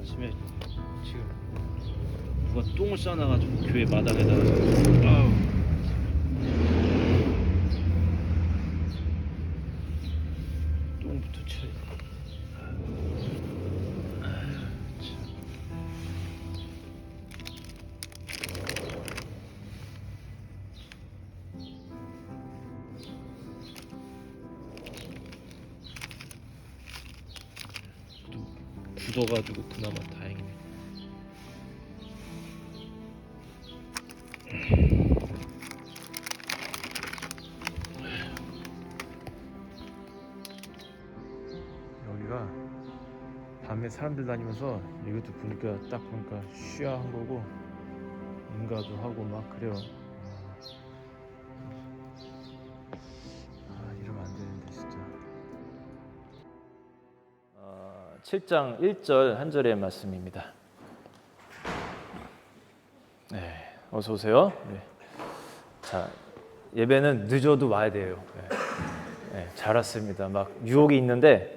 아침에 지금 누가 똥을 싸놔가지고 교회 마당에다가 아우 똥부터 쳐야 돼. 굳어가지고 그나마 다행이네. 여기가 밤에 사람들 다니면서 이것도 보니까 딱 보니까 쉬야한 거고 인가도 하고 막 그래요. 이러면 안 되는데 진짜. 7장 1절 한 절의 말씀입니다. 네, 어서 오세요. 네. 자, 예배는 늦어도 와야 돼요. 네, 잘 왔습니다. 막 유혹이 있는데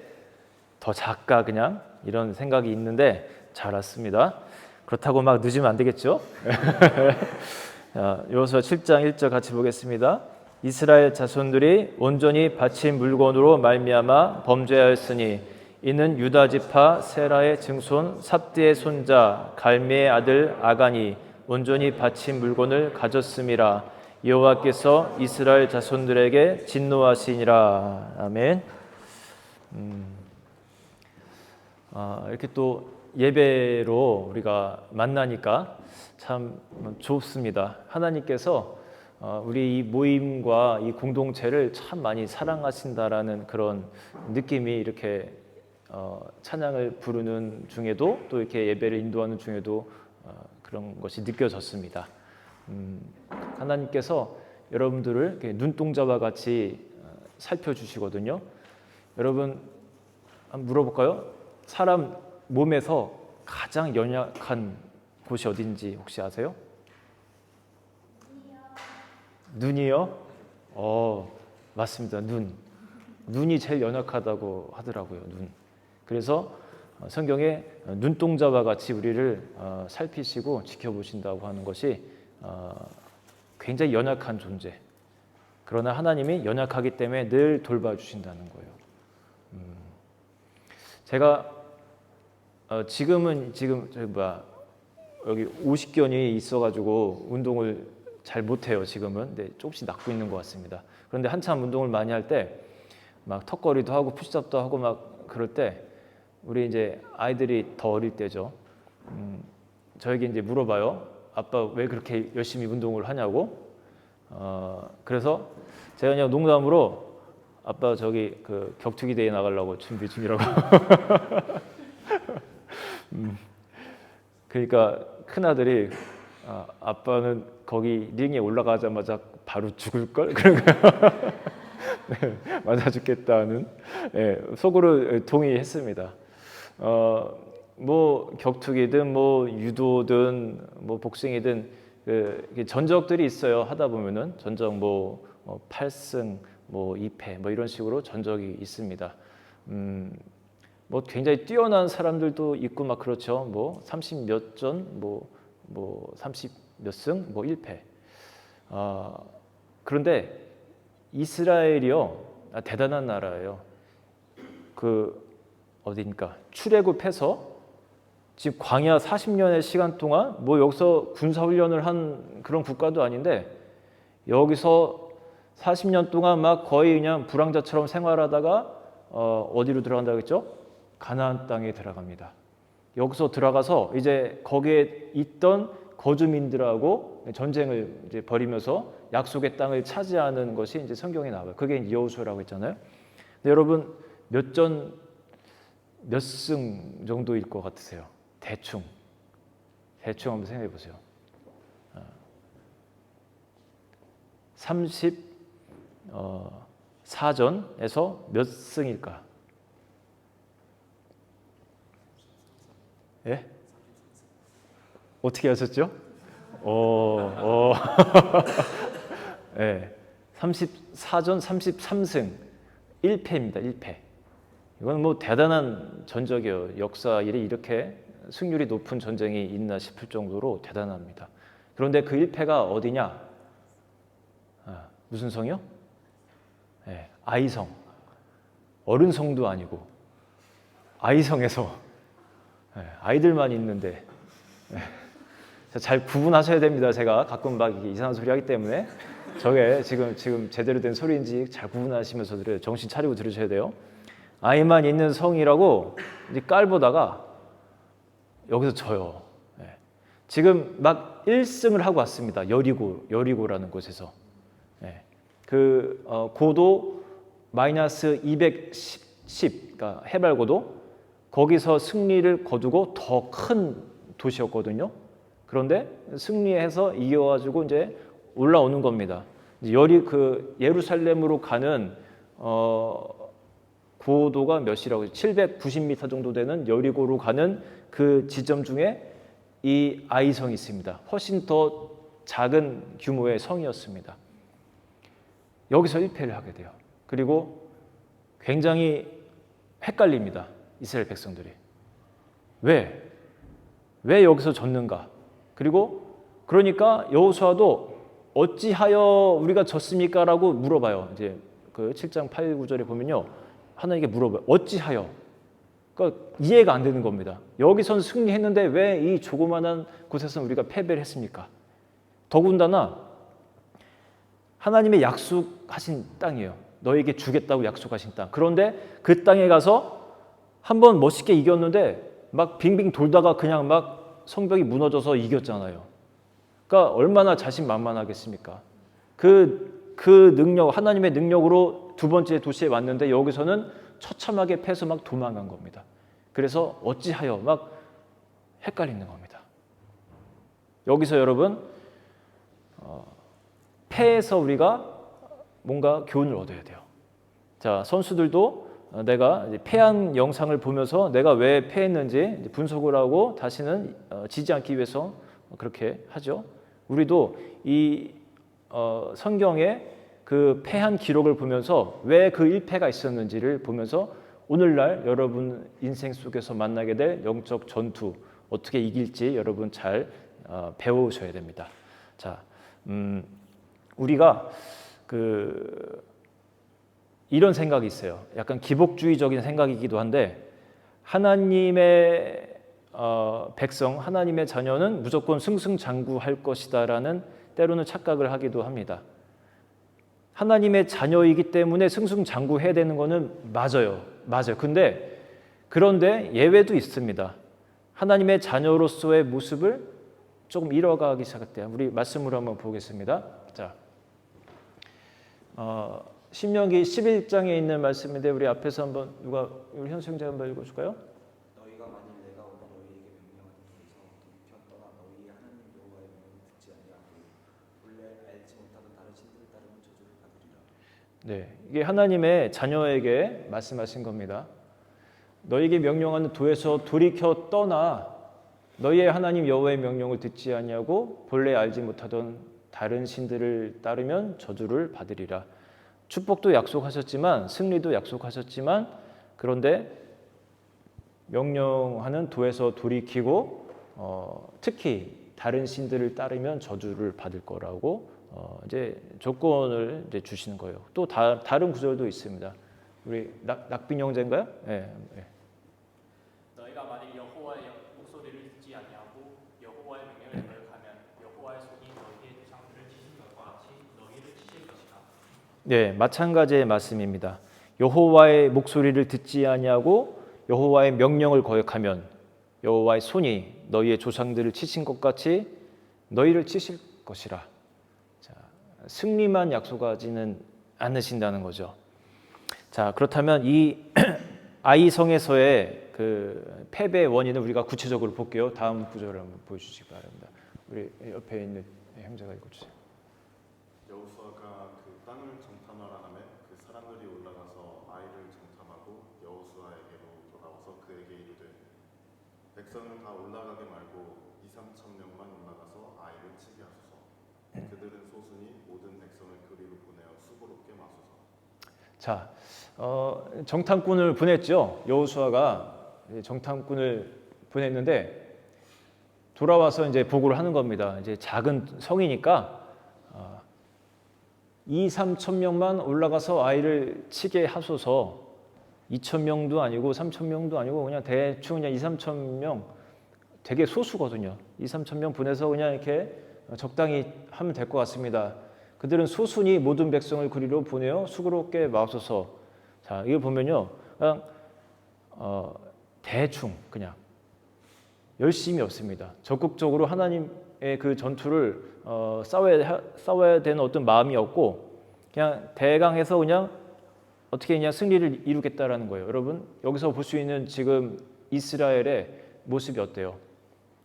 더 작가 그냥 이런 생각이 있는데 잘 왔습니다. 그렇다고 막 늦으면 안 되겠죠? 자, 여호수아 7장 1절 같이 보겠습니다. 이스라엘 자손들이 온전히 바친 물건으로 말미암아 범죄하였으니 이는 유다 지파 세라의 증손 삽디의 손자 갈미의 아들 아간이 온전히 바친 물건을 가졌음이라. 여호와께서 이스라엘 자손들에게 진노하시니라. 아멘. 이렇게 또 예배로 우리가 만나니까 참 좋습니다. 하나님께서 우리 이 모임과 이 공동체를 참 많이 사랑하신다라는 그런 느낌이 이렇게 찬양을 부르는 중에도 또 이렇게 예배를 인도하는 중에도 그런 것이 느껴졌습니다. 하나님께서 여러분들을 이렇게 눈동자와 같이 살펴주시거든요. 여러분 한번 물어볼까요? 사람 몸에서 가장 연약한 곳이 어딘지 혹시 아세요? 눈이요? 맞습니다. 눈이 제일 연약하다고 하더라고요. 눈. 그래서 성경에 눈동자와 같이 우리를 살피시고 지켜보신다고 하는 것이 굉장히 연약한 존재. 그러나 하나님이 연약하기 때문에 늘 돌봐주신다는 거예요. 제가 지금 여기 50견이 있어가지고 운동을 잘 못해요. 지금은. 근데 조금씩 낫고 있는 것 같습니다. 그런데 한참 운동을 많이 할 때 막 턱걸이도 하고 푸시업도 하고 막 그럴 때 우리 이제 아이들이 더 어릴 때죠. 저에게 이제 물어봐요. 아빠 왜 그렇게 열심히 운동을 하냐고. 그래서 제가 그냥 농담으로 아빠 저기 그 격투기 대회 나가려고 준비 중이라고. 그러니까 큰 아들이 아빠는 거기 링에 올라가자마자 바로 죽을 걸 그런 거야. 네, 맞아 죽겠다는 속으로 동의했습니다. 뭐 격투기든 뭐 유도든 뭐 복싱이든 전적들이 있어요. 하다 보면은 전적 뭐 8승 뭐 2패 뭐 이런 식으로 전적이 있습니다. 뭐 굉장히 뛰어난 사람들도 있고 막 그렇죠. 뭐 30 몇 전 뭐 30 몇 승 뭐 1패. 그런데 이스라엘이요 대단한 나라예요. 그 어디니까 출애굽해서 지금 광야 40년의 시간 동안 뭐 여기서 군사 훈련을 한 그런 국가도 아닌데 여기서 40년 동안 막 거의 그냥 불황자처럼 생활하다가 어디로 들어간다고 했죠? 가나안 땅에 들어갑니다. 여기서 들어가서 이제 거기에 있던 거주민들하고 전쟁을 이제 벌이면서 약속의 땅을 차지하는 것이 이제 성경에 나와요. 그게 이제 여호수아라고 했잖아요. 근데 여러분 몇 승 정도일 것 같으세요? 대충 한번 생각해 보세요. 34전에서 몇 승일까? 예? 어떻게 하셨죠? 네, 34전 33승 1패입니다. 1패. 이건 뭐 대단한 전적이에요. 역사 일이 이렇게 승률이 높은 전쟁이 있나 싶을 정도로 대단합니다. 그런데 그 1패가 어디냐? 무슨 성이요? 네, 아이성. 어른성도 아니고 아이성에서 아이들만 있는데 잘 구분하셔야 됩니다. 제가 가끔 막 이상한 소리 하기 때문에 저게 지금 제대로 된 소리인지 잘 구분하시면서 정신 차리고 들으셔야 돼요. 아이만 있는 성이라고 이제 깔보다가 여기서 져요. 지금 막 1승을 하고 왔습니다. 여리고라는 곳에서. 고도 마이너스 210, 그러니까 해발 고도, 거기서 승리를 거두고 더 큰 도시였거든요. 그런데 승리해서 이겨가지고 이제 올라오는 겁니다. 예루살렘으로 가는 고도가 몇이라고 790m 정도 되는 여리고로 가는 그 지점 중에 이 아이성이 있습니다. 훨씬 더 작은 규모의 성이었습니다. 여기서 1패를 하게 돼요. 그리고 굉장히 헷갈립니다. 이스라엘 백성들이. 왜 여기서 졌는가? 그리고 그러니까 여호수아도 어찌하여 우리가 졌습니까? 라고 물어봐요. 이제 그 7장 8, 9절에 보면요. 하나님께 물어봐요. 어찌하여? 그러니까 이해가 안 되는 겁니다. 여기선 승리했는데 왜 이 조그마한 곳에서는 우리가 패배를 했습니까? 더군다나 하나님의 약속하신 땅이에요. 너에게 주겠다고 약속하신 땅. 그런데 그 땅에 가서 한번 멋있게 이겼는데 막 빙빙 돌다가 그냥 막 성벽이 무너져서 이겼잖아요. 그러니까 얼마나 자신만만하겠습니까? 그 능력, 하나님의 능력으로 두 번째 도시에 왔는데 여기서는 처참하게 패서 막 도망간 겁니다. 그래서 어찌하여 막 헷갈리는 겁니다. 여기서 여러분 패에서 우리가 뭔가 교훈을 얻어야 돼요. 자, 선수들도 내가 패한 영상을 보면서 내가 왜 패했는지 분석을 하고 다시는 지지 않기 위해서 그렇게 하죠. 우리도 이 성경에 그 패한 기록을 보면서 왜 그 1패가 있었는지를 보면서 오늘날 여러분 인생 속에서 만나게 될 영적 전투 어떻게 이길지 여러분 잘 배우셔야 됩니다. 자, 우리가 이런 생각이 있어요. 약간 기복주의적인 생각이기도 한데 하나님의 백성, 하나님의 자녀는 무조건 승승장구할 것이다라는 때로는 착각을 하기도 합니다. 하나님의 자녀이기 때문에 승승장구해야 되는 거는 맞아요. 그런데 예외도 있습니다. 하나님의 자녀로서의 모습을 조금 잃어가기 시작했대요. 우리 말씀으로 한번 보겠습니다. 자, 신명기 11장에 있는 말씀인데 우리 앞에서 한번 우리 현수형제 한번 읽어줄까요? 너희가 만일 내가 오늘 너희에게 명령하는 데에서 뒤편 떠나 너희 하나님 여호와의 명령을 듣지 아니하고 본래 알지 못하던 다른 신들을 따르면 저주를 받으리라. 네, 이게 하나님의 자녀에게 말씀하신 겁니다. 너희에게 명령하는 도에서 돌이켜 떠나 너희의 하나님 여호와의 명령을 듣지 아니하고 본래 알지 못하던 다른 신들을 따르면 저주를 받으리라. 축복도 약속하셨지만 승리도 약속하셨지만 그런데 명령하는 도에서 돌이키고 특히 다른 신들을 따르면 저주를 받을 거라고 이제 조건을 이제 주시는 거예요. 또 다른 구절도 있습니다. 우리 낙빈 형제인가요? 네. 너희가 만일 여호와의 목소리를 듣지 아니하고 여호와의 명령을 거역하면 여호와의 손이 너희의 조상들을 치신 것과 같이 너희를 치실 것이다. 네, 마찬가지의 말씀입니다. 여호와의 목소리를 듣지 아니하고 여호와의 명령을 거역하면 여호와의 손이 너희의 조상들을 치신 것 같이 너희를 치실 것이라. 자, 승리만 약속하지는 않으신다는 거죠. 자, 그렇다면 이 아이성에서의 그 패배의 원인을 우리가 구체적으로 볼게요. 다음 구절을 한번 보여주시기 바랍니다. 우리 옆에 있는 형제가 읽어주세요. 여호수아가 그 땅을 정탐하라 하매 그 사람들이 올라가서 아이를 정탐하고 여호수아에게로 돌아와서 그에게 이르되 백성을 다 올라가게 말고 2-3천 명만 올라가서 아이를 치게 하소서. 그들은 소순이 모든 백성을 그리로 보내어 수고롭게 마소서. 자, 정탐꾼을 보냈죠. 여호수아가 정탐꾼을 보냈는데 돌아와서 이제 보고를 하는 겁니다. 이제 작은 성이니까 2, 3천 명만 올라가서 아이를 치게 하소서. 2천 명도 아니고 3천 명도 아니고 그냥 대충 그냥 2, 3천 명 되게 소수거든요. 2, 3천 명 보내서 그냥 이렇게 적당히 하면 될 것 같습니다. 그들은 소순이 모든 백성을 그리로 보내어 수고롭게 마옵소서. 자, 이걸 보면요. 그냥 대충 그냥 열심히 없습니다. 적극적으로 하나님의 그 전투를 싸워야 되는 어떤 마음이 없고 그냥 대강해서 그냥 어떻게 그냥 승리를 이루겠다라는 거예요. 여러분 여기서 볼 수 있는 지금 이스라엘의 모습이 어때요?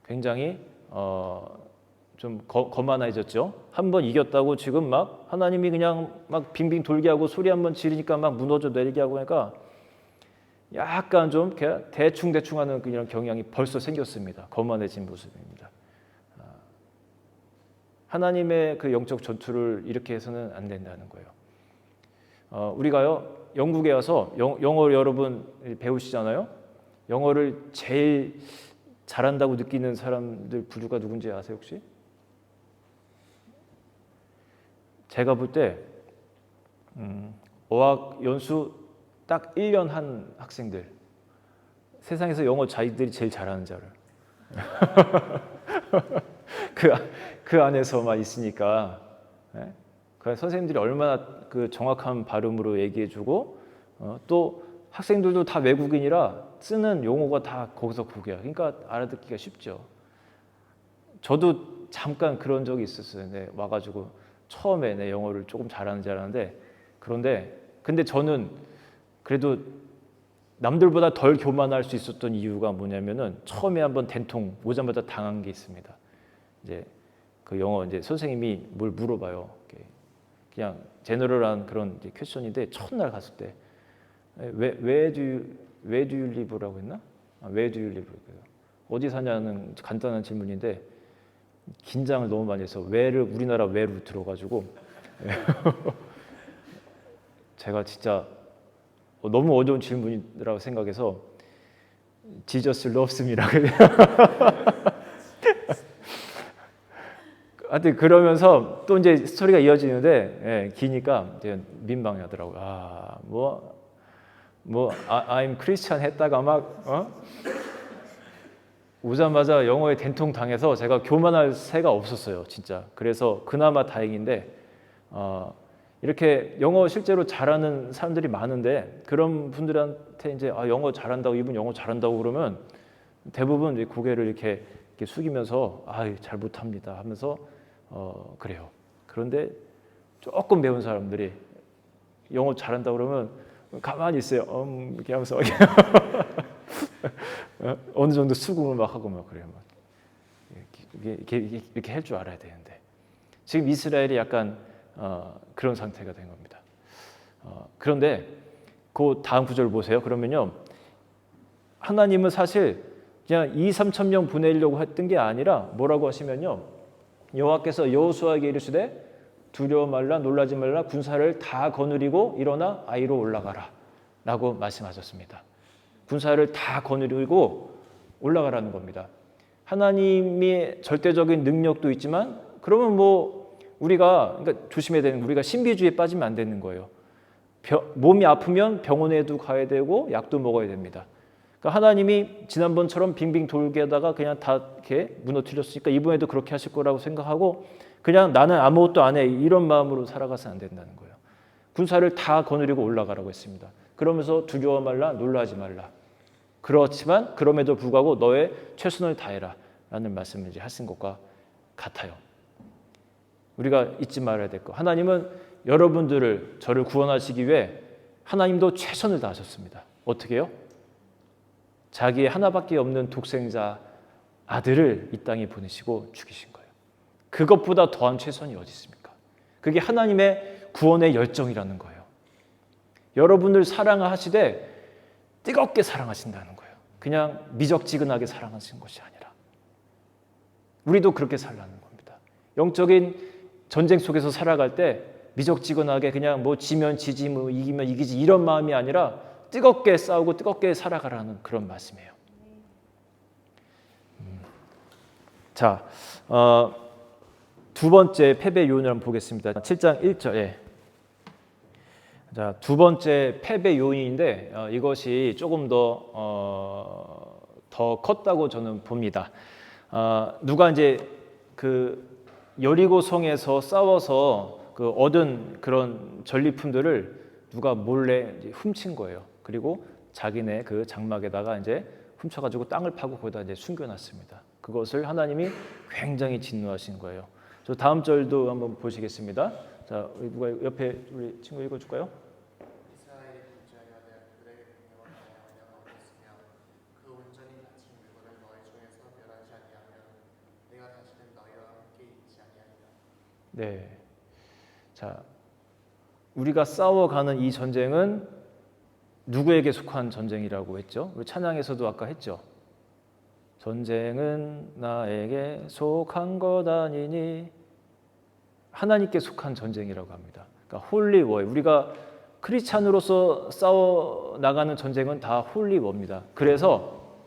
굉장히 좀 거만해졌죠. 한 번 이겼다고 지금 막 하나님이 그냥 막 빙빙 돌게 하고 소리 한번 지르니까 막 무너져 내리게 하고 하니까 약간 좀 대충하는 그런 경향이 벌써 생겼습니다. 거만해진 모습입니다. 하나님의 그 영적 전투를 이렇게 해서는 안 된다는 거예요. 우리가요 영국에 와서 영어 여러분 배우시잖아요. 영어를 제일 잘한다고 느끼는 사람들 부류가 누군지 아세요 혹시? 제가 볼 때 어학 연수 딱 1년 한 학생들 세상에서 영어 자기들이 제일 잘하는 줄 알아요. 그 안에서만 있으니까 그 선생님들이 얼마나 그 정확한 발음으로 얘기해주고 또 학생들도 다 외국인이라 쓰는 용어가 다 거기서 구겨요. 그러니까 알아듣기가 쉽죠. 저도 잠깐 그런 적이 있었어요. 네, 와가지고 처음에 내 영어를 조금 잘하는 줄 알았는데 근데 저는 그래도 남들보다 덜 교만할 수 있었던 이유가 뭐냐면은 처음에 한번 된통 오자마자 당한 게 있습니다. 이제 그 영어 이제 선생님이 뭘 물어봐요. 그냥 제너럴한 그런 이제 퀘션인데 첫날 갔을 때 where do you live라고 했나? where do you live? 어디 사냐는 간단한 질문인데 긴장을 너무 많이 해서 where를 우리나라 where로 들어가지고 제가 진짜 너무 어려운 질문이라고 생각해서 Jesus loves me라고 하여튼 그러면서 또 이제 스토리가 이어지는데 기니까 이제 민망해하더라고요. I'm Christian 했다가 막 오자마자 영어에 된통 당해서 제가 교만할 새가 없었어요, 진짜. 그래서 그나마 다행인데 이렇게 영어 실제로 잘하는 사람들이 많은데 그런 분들한테 이제 영어 잘한다고 이분 영어 잘한다고 그러면 대부분 이제 고개를 이렇게 숙이면서 잘 못합니다 하면서 그래요. 그런데 조금 배운 사람들이 영어 잘한다 그러면 가만히 있어요. 이렇게 하면서 어느 정도 수긍을 막 하고 막 그래요. 막 이렇게 할 줄 알아야 되는데 지금 이스라엘이 약간 그런 상태가 된 겁니다. 그런데 그 다음 구절 보세요. 그러면요, 하나님은 사실 그냥 2, 3천 명 보내려고 했던 게 아니라 뭐라고 하시면요, 여호와께서 여호수아에게 이르시되 두려워 말라 놀라지 말라 군사를 다 거느리고 일어나 아이로 올라가라 라고 말씀하셨습니다. 군사를 다 거느리고 올라가라는 겁니다. 하나님의 절대적인 능력도 있지만 그러면 뭐 우리가 그러니까 조심해야 되는 우리가 신비주의에 빠지면 안 되는 거예요. 몸이 아프면 병원에도 가야 되고 약도 먹어야 됩니다. 그러니까 하나님이 지난번처럼 빙빙 돌게 하다가 그냥 다 이렇게 무너뜨렸으니까 이번에도 그렇게 하실 거라고 생각하고 그냥 나는 아무것도 안 해 이런 마음으로 살아가서는 안 된다는 거예요. 군사를 다 거느리고 올라가라고 했습니다. 그러면서 두려워 말라 놀라지 말라. 그렇지만 그럼에도 불구하고 너의 최선을 다해라 라는 말씀을 이제 하신 것과 같아요. 우리가 잊지 말아야 될 거. 하나님은 여러분들을 저를 구원하시기 위해 하나님도 최선을 다하셨습니다. 어떻게 해요? 자기의 하나밖에 없는 독생자 아들을 이 땅에 보내시고 죽이신 거예요. 그것보다 더한 최선이 어디 있습니까? 그게 하나님의 구원의 열정이라는 거예요. 여러분을 사랑하시되 뜨겁게 사랑하신다는 거예요. 그냥 미적지근하게 사랑하시는 것이 아니라 우리도 그렇게 살라는 겁니다. 영적인 전쟁 속에서 살아갈 때 미적지근하게 그냥 뭐 지면 지지 뭐 이기면 이기지 이런 마음이 아니라 뜨겁게 싸우고 뜨겁게 살아가라는 그런 말씀이에요. 자, 두 번째 패배 요인을 한번 보겠습니다. 7장 1절. 예. 자, 두 번째 패배 요인인데 이것이 조금 더 컸다고 저는 봅니다. 누가 이제 그 여리고 성에서 싸워서 그 얻은 그런 전리품들을 누가 몰래 이제 훔친 거예요. 그리고 자기네 그 장막에다가 이제 훔쳐가지고 땅을 파고 거기다 이제 숨겨놨습니다. 그것을 하나님이 굉장히 진노하신 거예요. 저 다음 절도 한번 보시겠습니다. 자, 누가 옆에 우리 친구 읽어줄까요? 이스라엘이 범죄하여 내 그들에게 명령을 하여 얻었으며 그 온전히 다친 물건을 너희 중에서 멸하지 아니하면 내가 다시는 너희와 함께 있지 아니하리라. 네. 자, 우리가 싸워가는 이 전쟁은 누구에게 속한 전쟁이라고 했죠? 우리 찬양에서도 아까 했죠. 전쟁은 나에게 속한 것 아니니 하나님께 속한 전쟁이라고 합니다. 그러니까 홀리워. 우리가 크리스찬으로서 싸워 나가는 전쟁은 다 홀리워입니다. 그래서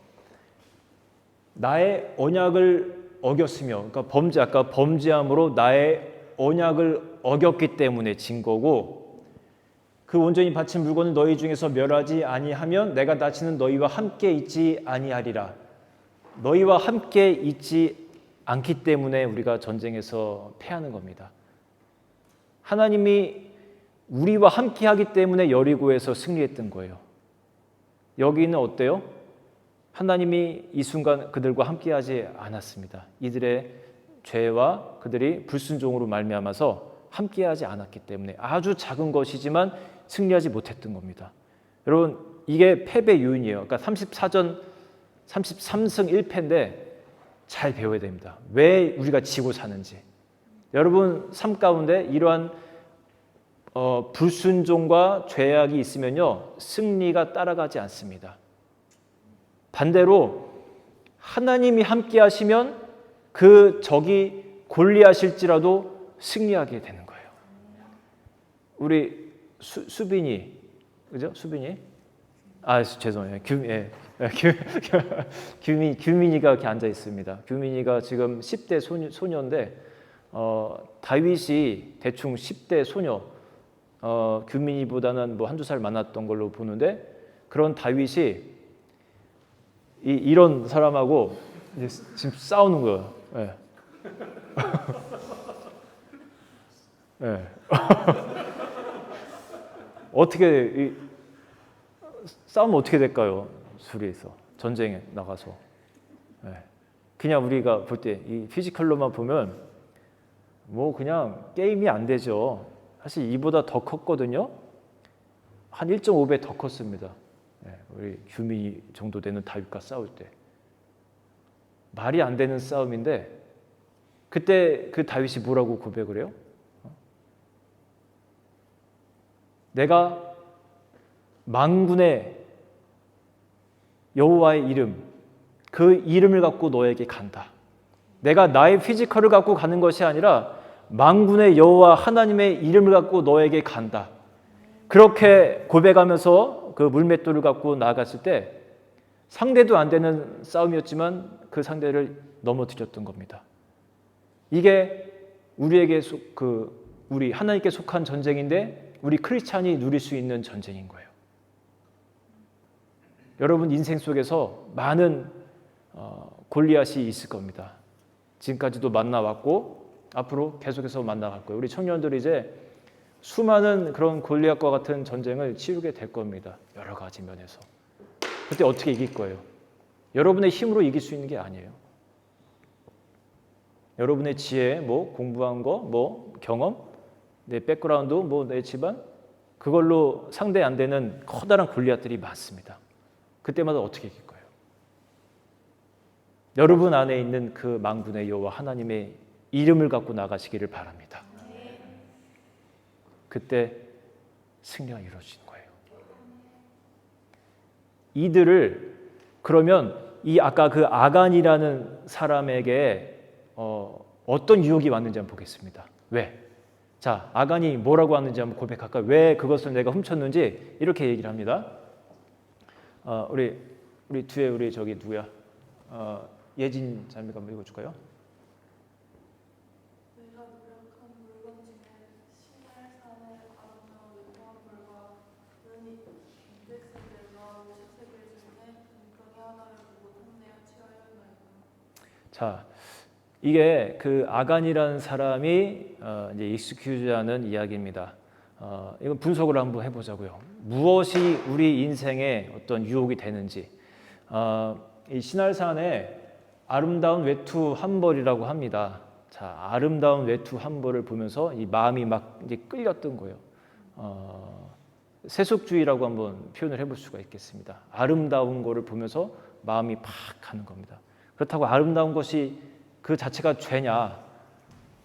나의 언약을 어겼으며, 그러니까 아까 범죄함으로 나의 언약을 어겼기 때문에 진 거고, 그 온전히 바친 물건을 너희 중에서 멸하지 아니하면 내가 다시는 너희와 함께 있지 아니하리라. 너희와 함께 있지 않기 때문에 우리가 전쟁에서 패하는 겁니다. 하나님이 우리와 함께 하기 때문에 여리고에서 승리했던 거예요. 여기는 어때요? 하나님이 이 순간 그들과 함께 하지 않았습니다. 이들의 죄와 그들이 불순종으로 말미암아서 함께 하지 않았기 때문에 아주 작은 것이지만 승리하지 못했던 겁니다. 여러분, 이게 패배 요인이에요. 그러니까 34전 33승 1패인데 잘 배워야 됩니다. 왜 우리가 지고 사는지. 여러분 삶 가운데 이러한 불순종과 죄악이 있으면요, 승리가 따라가지 않습니다. 반대로 하나님이 함께 하시면 그 적이 골리하실지라도 승리하게 되는 거예요. 우리 수빈이, 그죠? 수빈이? 죄송해요. 규민이가 이렇게 앉아 있습니다. 규민이가 지금 10대 소녀인데 다윗이 대충 10대 소녀, 규민이보다는 뭐 한두 살 많았던 걸로 보는데, 그런 다윗이 이런 사람하고 이제 지금 싸우는 거예요. 네. 네. 어떻게 싸우면 어떻게 될까요? 둘이서 전쟁에 나가서. 네. 그냥 우리가 볼 때 이 피지컬로만 보면 뭐 그냥 게임이 안 되죠. 사실 이보다 더 컸거든요. 한 1.5배 더 컸습니다. 네. 우리 규미 정도 되는 다윗과 싸울 때 말이 안 되는 싸움인데, 그때 그 다윗이 뭐라고 고백을 해요? 내가 만군의 여호와의 이름, 그 이름을 갖고 너에게 간다. 내가 나의 피지컬을 갖고 가는 것이 아니라 만군의 여호와 하나님의 이름을 갖고 너에게 간다. 그렇게 고백하면서 그 물맷돌을 갖고 나아갔을 때 상대도 안 되는 싸움이었지만 그 상대를 넘어뜨렸던 겁니다. 이게 우리에게 우리 하나님께 속한 전쟁인데 우리 크리스찬이 누릴 수 있는 전쟁인 거예요. 여러분 인생 속에서 많은 골리앗이 있을 겁니다. 지금까지도 만나왔고 앞으로 계속해서 만나갈 거예요. 우리 청년들이 이제 수많은 그런 골리앗과 같은 전쟁을 치르게 될 겁니다. 여러 가지 면에서. 그때 어떻게 이길 거예요? 여러분의 힘으로 이길 수 있는 게 아니에요. 여러분의 지혜, 뭐 공부한 거, 뭐 경험, 내 백그라운드, 뭐 내 집안, 그걸로 상대 안 되는 커다란 골리앗들이 많습니다. 그때마다 어떻게 이길 거예요? 여러분 안에 있는 그 만군의 여호와 하나님의 이름을 갖고 나가시기를 바랍니다. 그때 승리가 이루어지는 거예요. 이들을 그러면 이 아까 그 아간이라는 사람에게 어떤 유혹이 왔는지 한번 보겠습니다. 왜? 자, 아간이 뭐라고 하는지 한번 고백할까요? 왜 그것을 내가 훔쳤는지 이렇게 얘기를 합니다. 우리 뒤에 우리 저기 누구야? 예진 자매가 한번 읽어줄까요? 자, 이게 그 아간이라는 사람이 이제 익스큐즈하는 이야기입니다. 이건 분석을 한번 해보자고요. 무엇이 우리 인생에 어떤 유혹이 되는지. 이 신할산에 아름다운 외투 한 벌이라고 합니다. 자, 아름다운 외투 한 벌을 보면서 이 마음이 막 이제 끌렸던 거예요. 세속주의라고 한번 표현을 해볼 수가 있겠습니다. 아름다운 거를 보면서 마음이 팍 가는 겁니다. 그렇다고 아름다운 것이 그 자체가 죄냐?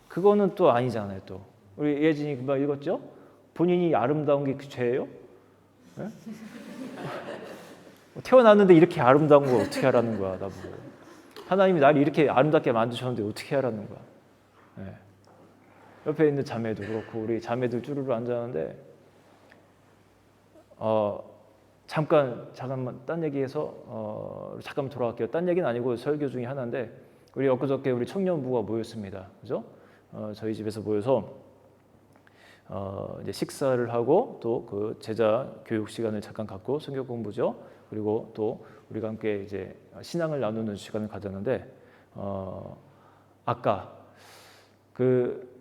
그거는 또 아니잖아요. 또 우리 예진이 금방 읽었죠? 본인이 아름다운 게 그 죄예요? 네? 태어났는데 이렇게 아름다운 걸 어떻게 하라는 거야, 나보고. 하나님이 나를 이렇게 아름답게 만드셨는데 어떻게 하라는 거야. 네. 옆에 있는 자매도 그렇고 우리 자매들 쭈루루 앉았는데 잠깐만 딴 얘기해서 잠깐 돌아갈게요. 딴 얘기는 아니고 설교 중에 하나인데 우리 엊그저께 우리 청년부가 모였습니다. 그죠? 저희 집에서 모여서 이제 식사를 하고 또 그 제자 교육 시간을 잠깐 갖고 성경 공부죠. 그리고 또 우리가 함께 이제 신앙을 나누는 시간을 가졌는데 아까 그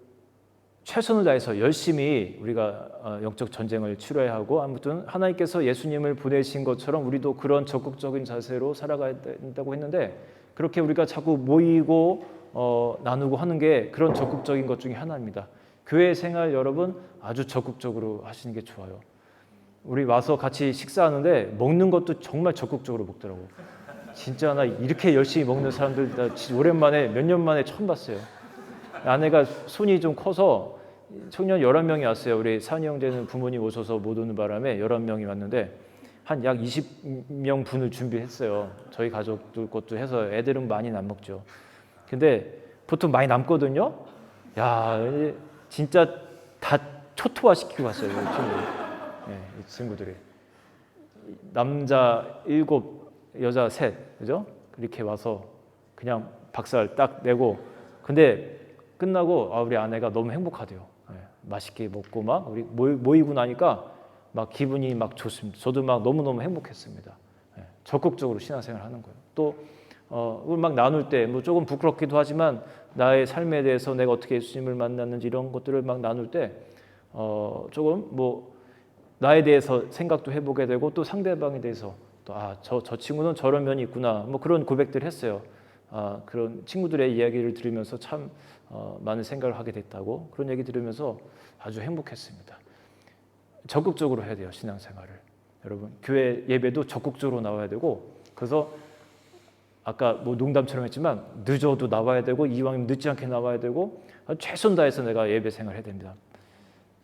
최선을 다해서 열심히 우리가 영적 전쟁을 치러야 하고 아무튼 하나님께서 예수님을 보내신 것처럼 우리도 그런 적극적인 자세로 살아가야 된다고 했는데 그렇게 우리가 자꾸 모이고 나누고 하는 게 그런 적극적인 것 중에 하나입니다. 교회 생활 여러분 아주 적극적으로 하시는 게 좋아요. 우리 와서 같이 식사하는데 먹는 것도 정말 적극적으로 먹더라고. 진짜 나 이렇게 열심히 먹는 사람들 나 진짜 오랜만에 몇 년 만에 처음 봤어요. 아내가 손이 좀 커서 청년 11명이 왔어요. 우리 산이 형제는 부모님 오셔서 못 오는 바람에 11명이 왔는데 한 약 20명 분을 준비했어요. 저희 가족들 것도 해서 애들은 많이 안 먹죠. 근데 보통 많이 남거든요. 야, 진짜 다 초토화시키고 갔어요. 이 친구들. 네, 이 친구들이. 남자 7, 여자 3, 그죠? 이렇게 와서 그냥 박살 딱 내고 근데 끝나고 우리 아내가 너무 행복하대요. 네, 맛있게 먹고 막 우리 모이고 나니까 막 기분이 막 좋습니다. 저도 막 너무너무 행복했습니다. 네, 적극적으로 신앙생활 하는 거예요. 또 막 나눌 때 뭐 조금 부끄럽기도 하지만 나의 삶에 대해서 내가 어떻게 예수님을 만났는지 이런 것들을 막 나눌 때 조금 뭐 나에 대해서 생각도 해보게 되고 또 상대방에 대해서 또 저 친구는 저런 면이 있구나 뭐 그런 고백들을 했어요. 그런 친구들의 이야기를 들으면서 참 많은 생각을 하게 됐다고 그런 얘기 들으면서 아주 행복했습니다. 적극적으로 해야 돼요. 신앙생활을. 여러분 교회 예배도 적극적으로 나와야 되고 그래서 아까 뭐 농담처럼 했지만 늦어도 나와야 되고 이왕이면 늦지 않게 나와야 되고 최선 다해서 내가 예배 생활을 해야 됩니다.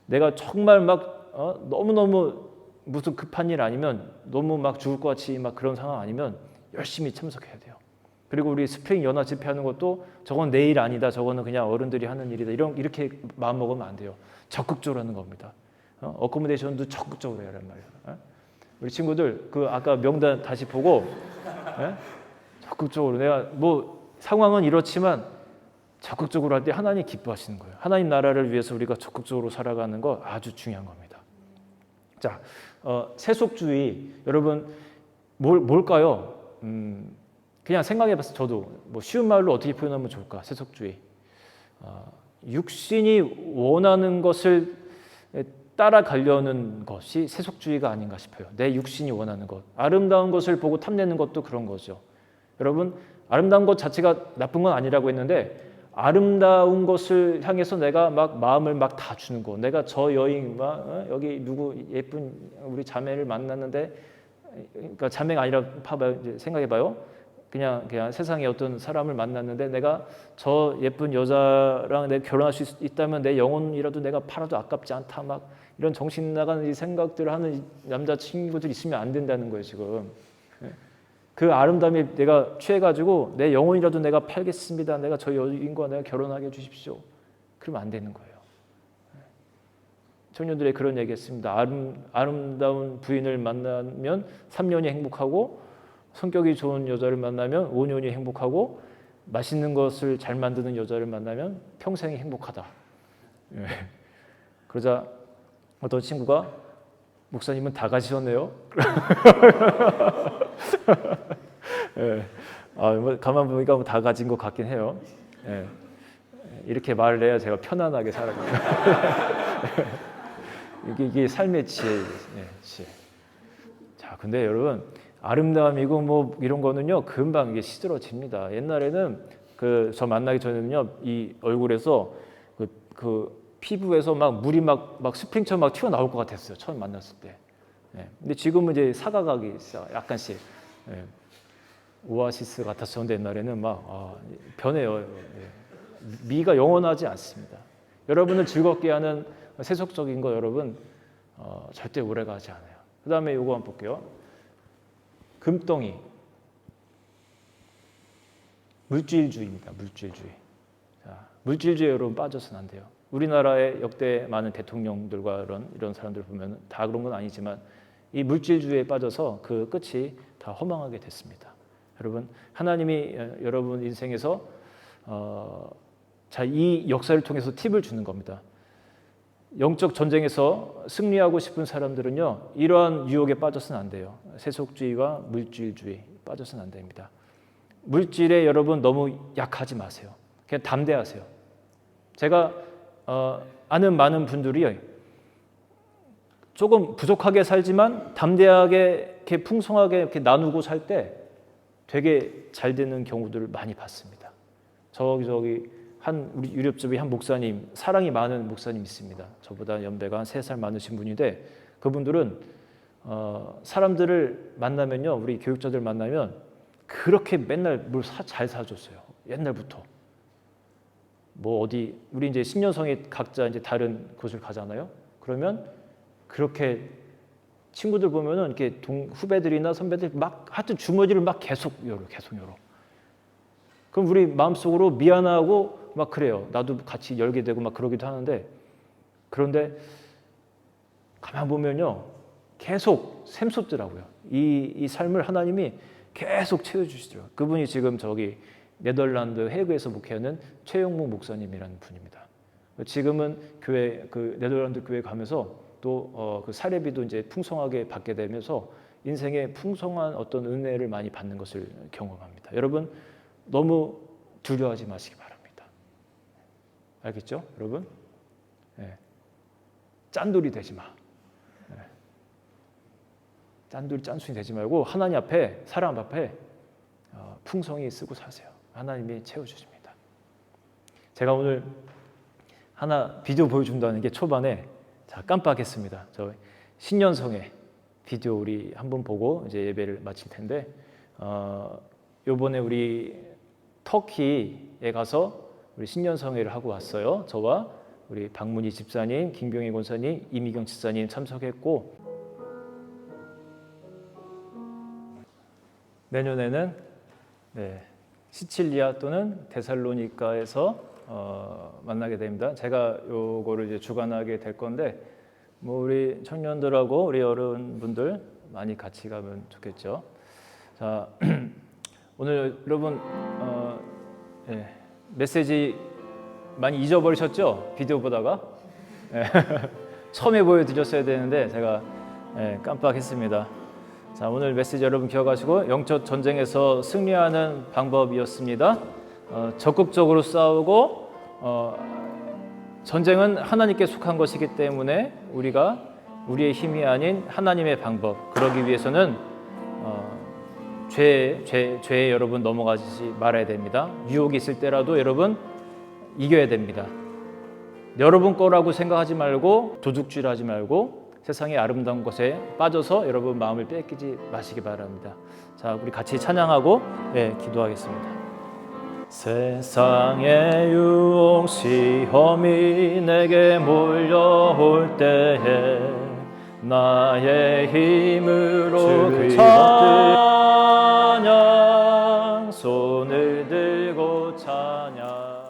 내가 정말 막 너무너무 무슨 급한 일 아니면 너무 막 죽을 것 같이 막 그런 상황 아니면 열심히 참석해야 돼요. 그리고 우리 스프링 연화 집회하는 것도 저건 내 일 아니다. 저거는 그냥 어른들이 하는 일이다. 이렇게 마음 먹으면 안 돼요. 적극적으로 하는 겁니다. 어코모데이션도 적극적으로 해야 하란 말이에요. 우리 친구들 그 아까 명단 다시 보고 적극적으로 내가 뭐 상황은 이렇지만 적극적으로 할 때 하나님 기뻐하시는 거예요. 하나님 나라를 위해서 우리가 적극적으로 살아가는 거 아주 중요한 겁니다. 자, 세속주의 여러분 뭘까요? 그냥 생각해봤어요. 저도 뭐 쉬운 말로 어떻게 표현하면 좋을까? 세속주의. 육신이 원하는 것을 따라가려는 것이 세속주의가 아닌가 싶어요. 내 육신이 원하는 것. 아름다운 것을 보고 탐내는 것도 그런 거죠. 여러분 아름다운 것 자체가 나쁜 건 아니라고 했는데 아름다운 것을 향해서 내가 막 마음을 막 다 주는 거. 내가 저 여인 막 여기 누구 예쁜 우리 자매를 만났는데 그러니까 자매가 아니라 봐봐요. 생각해봐요. 그냥 세상에 어떤 사람을 만났는데 내가 저 예쁜 여자랑 내가 결혼할 수 있다면 내 영혼이라도 내가 팔아도 아깝지 않다. 막 이런 정신 나가는 이 생각들을 하는 남자 친구들이 있으면 안 된다는 거예요 지금. 그 아름다움에 내가 취해가지고 내 영혼이라도 내가 팔겠습니다. 내가 저 여인과 내가 결혼하게 해주십시오. 그러면 안 되는 거예요. 청년들의 그런 얘기했습니다. 아름다운 부인을 만나면 3년이 행복하고 성격이 좋은 여자를 만나면 5년이 행복하고 맛있는 것을 잘 만드는 여자를 만나면 평생이 행복하다. 그러자 어떤 친구가 목사님은 다 가지셨네요. 뭐 가만 보니까 뭐다 가진 것 같긴 해요. 예. 이렇게 말을 해야 제가 편안하게 살아가요. 이게 삶의 지혜예요. 예, 지혜. 자, 근데 여러분 아름다움이고 뭐 이런 거는요 금방 이게 시들어집니다. 옛날에는 저 만나기 전에는요 이 얼굴에서 그 피부에서 막 물이 막 스프링처럼 막 튀어나올 것 같았어요. 처음 만났을 때. 예. 근데 지금은 이제 사가각이 약간씩 예. 오아시스 같았었는데 옛날에는 막 변해요. 예. 미가 영원하지 않습니다. 여러분을 즐겁게 하는 세속적인 거 여러분 절대 오래가지 않아요. 그 다음에 요거 한번 볼게요. 금덩이. 물질주의입니다. 물질주의. 자, 물질주의에 여러분 빠져서는 안 돼요. 우리나라의 역대 많은 대통령들과 이런 사람들 보면 다 그런 건 아니지만 이 물질주의에 빠져서 그 끝이 다 허망하게 됐습니다. 여러분 하나님이 여러분 인생에서 이 역사를 통해서 팁을 주는 겁니다. 영적 전쟁에서 승리하고 싶은 사람들은요 이러한 유혹에 빠져서는 안 돼요. 세속주의와 물질주의 빠져서는 안 됩니다. 물질에 여러분 너무 약하지 마세요. 그냥 담대하세요. 제가 아는 많은 분들이 조금 부족하게 살지만 담대하게 이렇게 풍성하게 이렇게 나누고 살 때 되게 잘 되는 경우들을 많이 봤습니다. 저기 우리 유럽집의 한 목사님, 사랑이 많은 목사님 있습니다. 저보다 연배가 한 3살 많으신 분인데 그분들은 사람들을 만나면요, 우리 교육자들 만나면 그렇게 맨날 뭘 잘 사줬어요. 옛날부터. 뭐 어디 우리 이제 신년성에 각자 이제 다른 곳을 가잖아요. 그러면 그렇게 친구들 보면은 이렇게 후배들이나 선배들 막 하여튼 주머니를 막 계속 열어. 그럼 우리 마음속으로 미안하고 막 그래요. 나도 같이 열게 되고 막 그러기도 하는데 그런데 가만 보면요 계속 샘솟더라고요. 이 삶을 하나님이 계속 채워주시더라고요. 그분이 지금 저기 네덜란드 헤그에서 목회하는 최영목 목사님이라는 분입니다. 지금은 교회 네덜란드 교회 가면서 또 그 사례비도 이제 풍성하게 받게 되면서 인생의 풍성한 어떤 은혜를 많이 받는 것을 경험합니다. 여러분 너무 두려워하지 마시기 바랍니다. 알겠죠, 여러분? 네. 짠돌이 되지 마. 네. 짠순이 되지 말고 하나님 앞에 사람 앞에 풍성히 쓰고 사세요. 하나님이 채워주십니다. 제가 오늘 하나 비디오 보여준다는 게 초반에 깜빡했습니다. 저 신년성회 비디오 우리 한번 보고 이제 예배를 마칠 텐데 요번에 우리 터키에 가서 우리 신년성회를 하고 왔어요. 저와 우리 박문희 집사님, 김병희 권사님, 이미경 집사님 참석했고 내년에는 시칠리아 또는 데살로니가에서 만나게 됩니다. 제가 요거를 이제 주관하게 될 건데 뭐 우리 청년들하고 우리 어른분들 많이 같이 가면 좋겠죠. 자, 오늘 여러분 메시지 많이 잊어버리셨죠? 비디오 보다가 처음에 보여드렸어야 되는데 제가 깜빡했습니다. 자, 오늘 메시지 여러분 기억하시고 영적 전쟁에서 승리하는 방법이었습니다. 적극적으로 싸우고 전쟁은 하나님께 속한 것이기 때문에 우리가 우리의 힘이 아닌 하나님의 방법 그러기 위해서는 죄에 여러분 넘어가지 말아야 됩니다. 유혹이 있을 때라도 여러분 이겨야 됩니다. 여러분 거라고 생각하지 말고 도둑질하지 말고 세상의 아름다운 것에 빠져서 여러분 마음을 뺏기지 마시기 바랍니다. 자, 우리 같이 찬양하고 기도하겠습니다. 세상의 유혹 시험이 내게 몰려올 때에 나의 힘으로 그 찬양 손을 들고 찬양